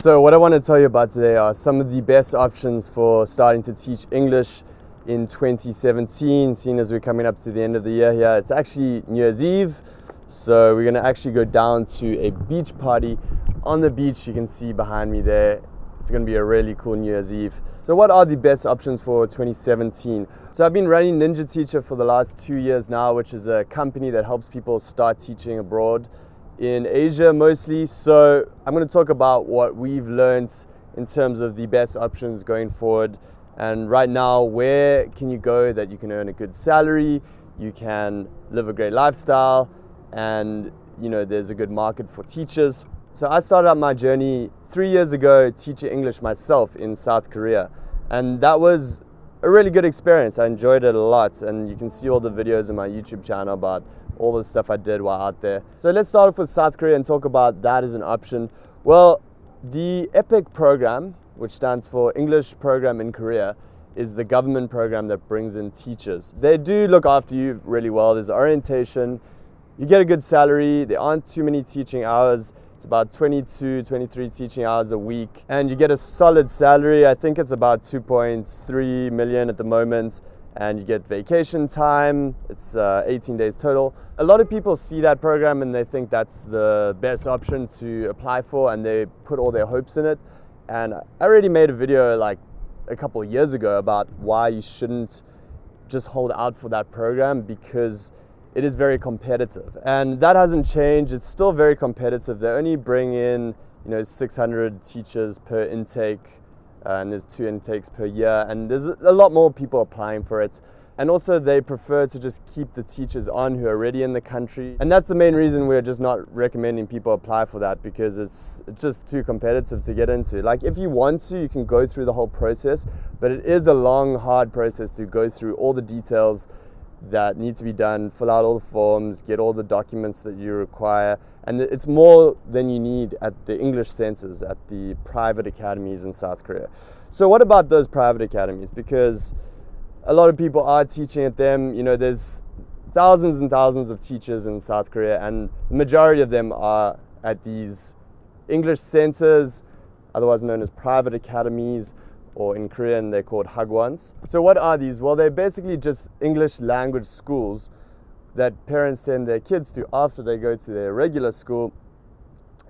So what I want to tell you about today are some of the best options for starting to teach English in 2017, seeing as we're coming up to the end of the year here. It's actually New Year's Eve, so we're going to actually go down to a beach party on the beach. You can see behind me there. It's going to be a really cool New Year's Eve. So what are the best options for 2017? So I've been running Ninja Teacher for the last 2 years now, which is a company that helps people start teaching abroad in Asia mostly. So I'm going to talk about what we've learned in terms of the best options going forward. And right now, where can you go that you can earn a good salary, you can live a great lifestyle, and there's a good market for teachers. So I started out my journey 3 years ago teaching English myself in South Korea, and that was a really good experience. I enjoyed it a lot, and you can see all the videos on my YouTube channel about all the stuff I did while out there. So let's start off with South Korea and talk about that as an option. Well, the EPIK program, which stands for English Program in Korea, is the government program that brings in teachers. They do look after you really well. There's orientation, you get a good salary, there aren't too many teaching hours. It's about 22, 23 teaching hours a week, and you get a solid salary. I think it's about 2.3 million at the moment, and you get vacation time. It's 18 days total. A lot of people see that program and they think that's the best option to apply for, and they put all their hopes in it. And I already made a video like a couple of years ago about why you shouldn't just hold out for that program, because it is very competitive, and that hasn't changed. It's still very competitive. They only bring in 600 teachers per intake, and there's 2 intakes per year, and there's a lot more people applying for it. And also they prefer to just keep the teachers on who are already in the country, and that's the main reason we're just not recommending people apply for that, because it's just too competitive to get into. Like, if you want to, you can go through the whole process, but it is a long, hard process to go through all the details that need to be done, fill out all the forms, get all the documents that you require, and it's more than you need at the English centers, at the private academies in South Korea. So what about those private academies? Because a lot of people are teaching at them. There's thousands and thousands of teachers in South Korea, and the majority of them are at these English centers, otherwise known as private academies, or in Korean they're called hagwons. So what are these? Well, they're basically just English language schools that parents send their kids to after they go to their regular school,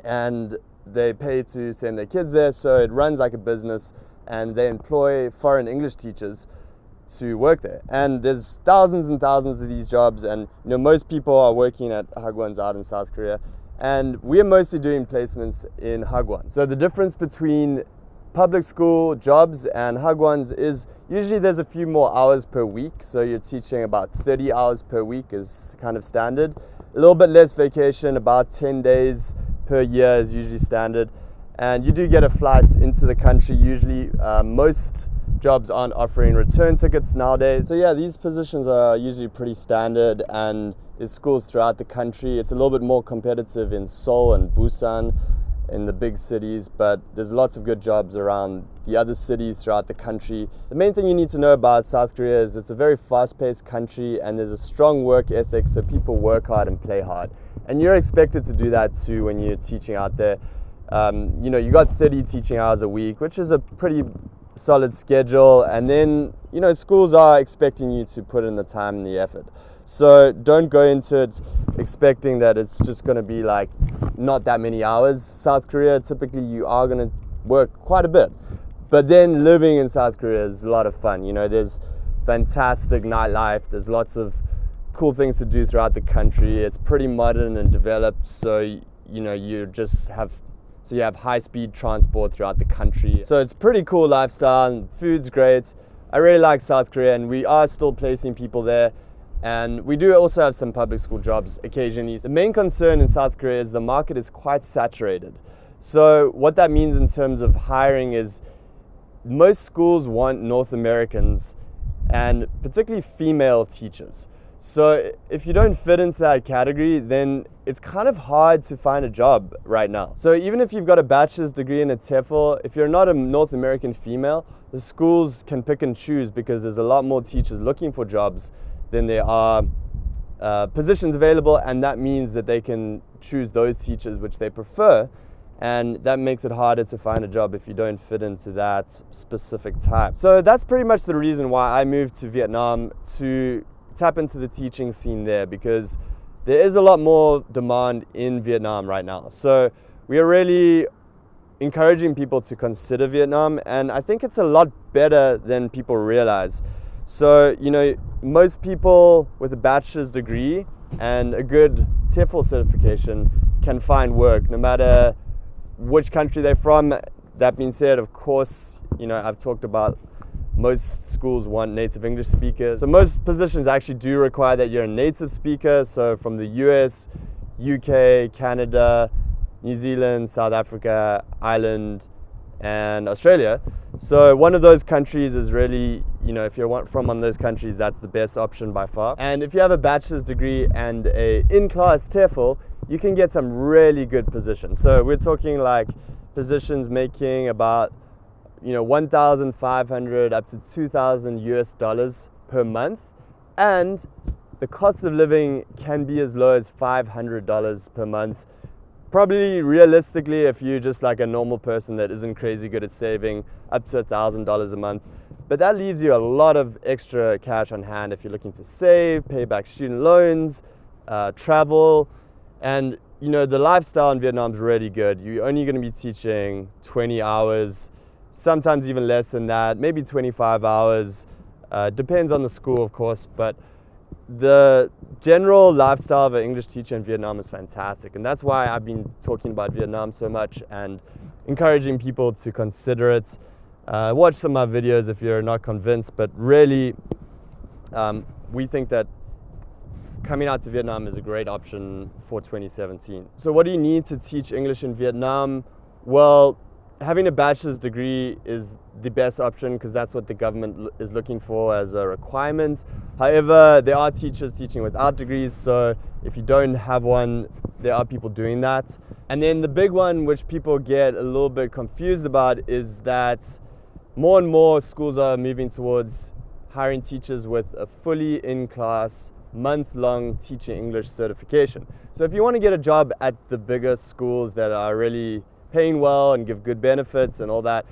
and they pay to send their kids there. So it runs like a business, and they employ foreign English teachers to work there. And there's thousands and thousands of these jobs, and most people are working at hagwons out in South Korea, and we're mostly doing placements in hagwons. So the difference between public school jobs and hagwons is usually there's a few more hours per week. So you're teaching about 30 hours per week is kind of standard. A little bit less vacation, about 10 days per year is usually standard. And you do get a flight into the country usually. Most jobs aren't offering return tickets nowadays. So yeah, these positions are usually pretty standard, and there's schools throughout the country. It's a little bit more competitive in Seoul and Busan, in the big cities, but there's lots of good jobs around the other cities throughout the country. The main thing you need to know about South Korea is it's a very fast-paced country, and there's a strong work ethic, so people work hard and play hard. And you're expected to do that too when you're teaching out there. You got 30 teaching hours a week, which is a pretty solid schedule, and then schools are expecting you to put in the time and the effort. So don't go into it expecting that it's just going to be like not that many hours. South Korea, typically you are going to work quite a bit, but then living in South Korea is a lot of fun. There's fantastic nightlife, there's lots of cool things to do throughout the country. It's pretty modern and developed, so you have high-speed transport throughout the country. So it's pretty cool lifestyle, and food's great. I really like South Korea, and we are still placing people there. And we do also have some public school jobs occasionally. The main concern in South Korea is the market is quite saturated. So what that means in terms of hiring is most schools want North Americans, and particularly female teachers. So if you don't fit into that category, then it's kind of hard to find a job right now. So even if you've got a bachelor's degree in a TEFL, if you're not a North American female, the schools can pick and choose, because there's a lot more teachers looking for jobs than there are positions available, and that means that they can choose those teachers which they prefer, and that makes it harder to find a job if you don't fit into that specific type. So that's pretty much the reason why I moved to Vietnam, to tap into the teaching scene there, because there is a lot more demand in Vietnam right now. So we are really encouraging people to consider Vietnam, and I think it's a lot better than people realize. So, you know, most people with a bachelor's degree and a good TEFL certification can find work no matter which country they're from. That being said, of course, you know, I've talked about most schools want native English speakers. So most positions actually do require that you're a native speaker. So from the US, UK, Canada, New Zealand, South Africa, Ireland, and Australia. So one of those countries is really, you know, if you're from one of those countries, that's the best option by far. And if you have a bachelor's degree and a in-class TEFL, you can get some really good positions. So we're talking like positions making about, you know, 1,500 up to 2,000 US dollars per month, and the cost of living can be as low as $500 per month. Probably realistically, if you're just like a normal person that isn't crazy good at saving, up to $1,000 a month. But that leaves you a lot of extra cash on hand if you're looking to save, pay back student loans, travel. And you know, the lifestyle in Vietnam is really good. You're only going to be teaching 20 hours, sometimes even less than that, maybe 25 hours. Depends on the school, of course, but the general lifestyle of an English teacher in Vietnam is fantastic, and that's why I've been talking about Vietnam so much and encouraging people to consider it. Watch some of my videos if you're not convinced, but really we think that coming out to Vietnam is a great option for 2017. So what do you need to teach English in Vietnam? Well, having a bachelor's degree is the best option because that's what the government is looking for as a requirement. However, there are teachers teaching without degrees, so if you don't have one, there are people doing that. And then the big one, which people get a little bit confused about, is that more and more schools are moving towards hiring teachers with a fully in-class, month-long teaching English certification. So if you want to get a job at the bigger schools that are really paying well and give good benefits and all that,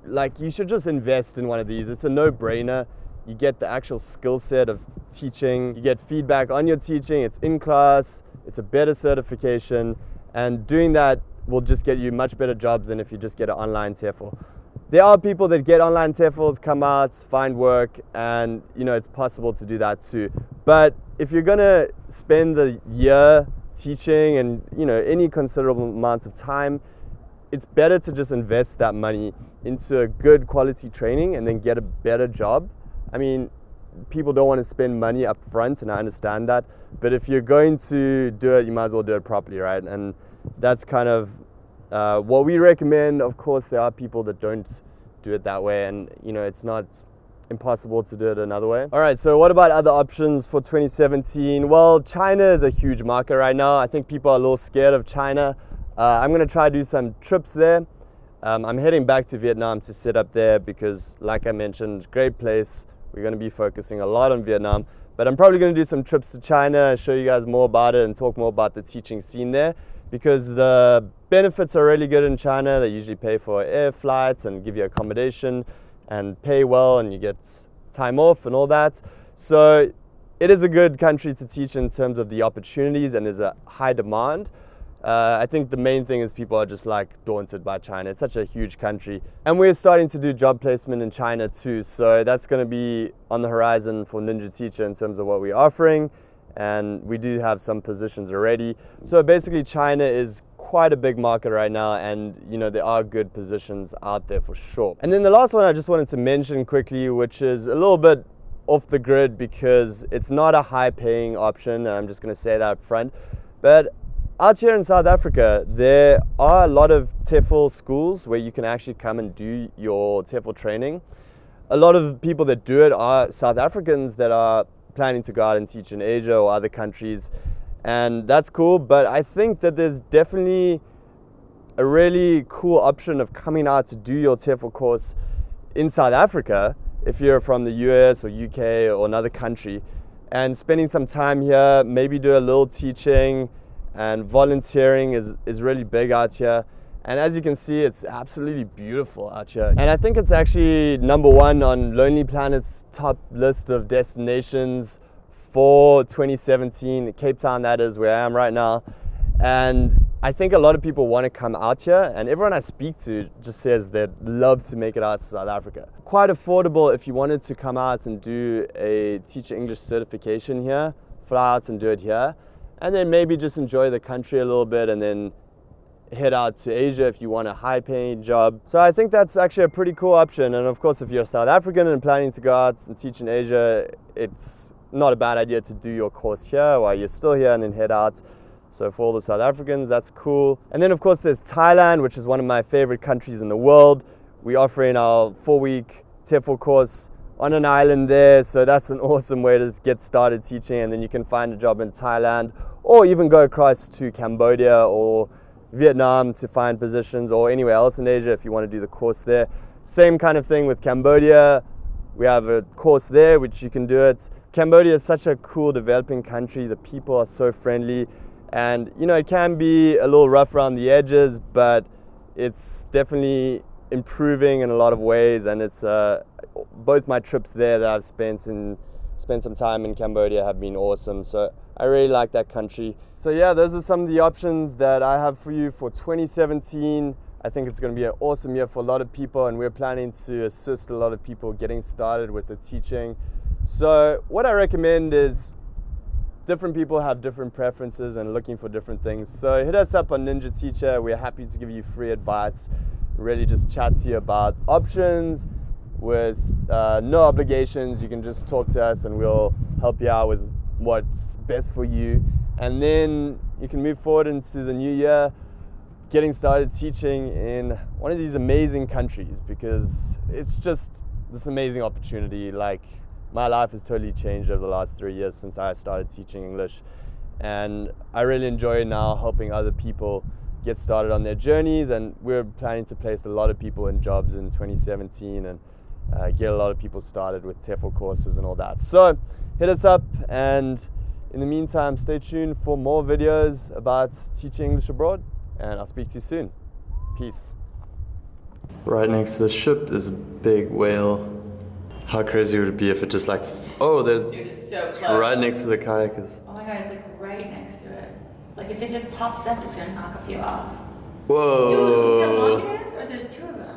like, you should just invest in one of these. It's a no-brainer. You get the actual skill set of teaching, you get feedback on your teaching, it's in class, it's a better certification, and doing that will just get you much better jobs than if you just get an online TEFL. There are people that get online TEFLs, come out, find work, and you know, it's possible to do that too. But if you're gonna spend the year teaching and, you know, any considerable amounts of time, it's better to just invest that money into a good quality training and then get a better job. I mean, people don't want to spend money up front, and I understand that, but if you're going to do it, you might as well do it properly, right? And that's kind of what we recommend. Of course, there are people that don't do it that way, and you know, it's not impossible to do it another way. All right, so what about other options for 2017? Well, China is a huge market right now. I think people are a little scared of China. I'm going to try to do some trips there. I'm heading back to Vietnam to set up there because, like I mentioned, great place. We're going to be focusing a lot on Vietnam, but I'm probably going to do some trips to China, show you guys more about it and talk more about the teaching scene there, because the benefits are really good in China. They usually pay for air flights and give you accommodation and pay well, and you get time off and all that. So it is a good country to teach in terms of the opportunities, and there's a high demand. I think the main thing is people are just like daunted by China. It's such a huge country, and we're starting to do job placement in China too, so that's going to be on the horizon for Ninja Teacher in terms of what we're offering, and we do have some positions already. So basically China is quite a big market right now, and you know, there are good positions out there for sure. And then the last one I just wanted to mention quickly, which is a little bit off the grid because it's not a high paying option, and I'm just going to say that up front, but out here in South Africa, there are a lot of TEFL schools where you can actually come and do your TEFL training. A lot of people that do it are South Africans that are planning to go out and teach in Asia or other countries, and that's cool, but I think that there's definitely a really cool option of coming out to do your TEFL course in South Africa if you're from the US or UK or another country, and spending some time here, maybe do a little teaching. And volunteering is really big out here, And as you can see, it's absolutely beautiful out here. And I think it's actually #1 on Lonely Planet's top list of destinations for 2017. Cape Town, that is, where I am right now. And I think a lot of people want to come out here, and everyone I speak to just says they'd love to make it out to South Africa. Quite affordable if you wanted to come out and do a teacher English certification here, fly out and do it here, and then maybe just enjoy the country a little bit and then head out to Asia if you want a high-paying job. So I think that's actually a pretty cool option. And of course, if you're South African and planning to go out and teach in Asia, it's not a bad idea to do your course here while you're still here and then head out. So for all the South Africans, that's cool. And then of course there's Thailand, which is one of my favorite countries in the world. We're offering our 4-week TEFL course on an island there. So that's an awesome way to get started teaching, and then you can find a job in Thailand, or even go across to Cambodia or Vietnam to find positions, or anywhere else in Asia if you want to do the course there. Same kind of thing with Cambodia. We have a course there which you can do it. Cambodia is such a cool developing country. The people are so friendly, and you know, it can be a little rough around the edges, but it's definitely improving in a lot of ways. And it's both my trips there that I've spent some time in Cambodia have been awesome. So I really like that country. So yeah, those are some of the options that I have for you for 2017. I think it's going to be an awesome year for a lot of people, and we're planning to assist a lot of people getting started with the teaching. So what I recommend is different people have different preferences and looking for different things. So hit us up on Ninja Teacher. We're happy to give you free advice, really just chat to you about options with no obligations. You can just talk to us and we'll help you out with what's best for you. And then you can move forward into the new year getting started teaching in one of these amazing countries, because it's just this amazing opportunity. Like, my life has totally changed over the last 3 years since I started teaching English, and I really enjoy now helping other people get started on their journeys. And we're planning to place a lot of people in jobs in 2017 and get a lot of people started with TEFL courses and all that. So hit us up, and in the meantime, stay tuned for more videos about teaching English abroad, and I'll speak to you soon. Peace. Right next to the ship is a big whale. How crazy would it be if it just like, oh, they're Dude, it's so close. right next to the kayakers. Oh my god, it's like right next to it. Like if it just pops up, it's gonna knock a few off. Whoa. Dude, you see how long it is? Or there's 2 of them.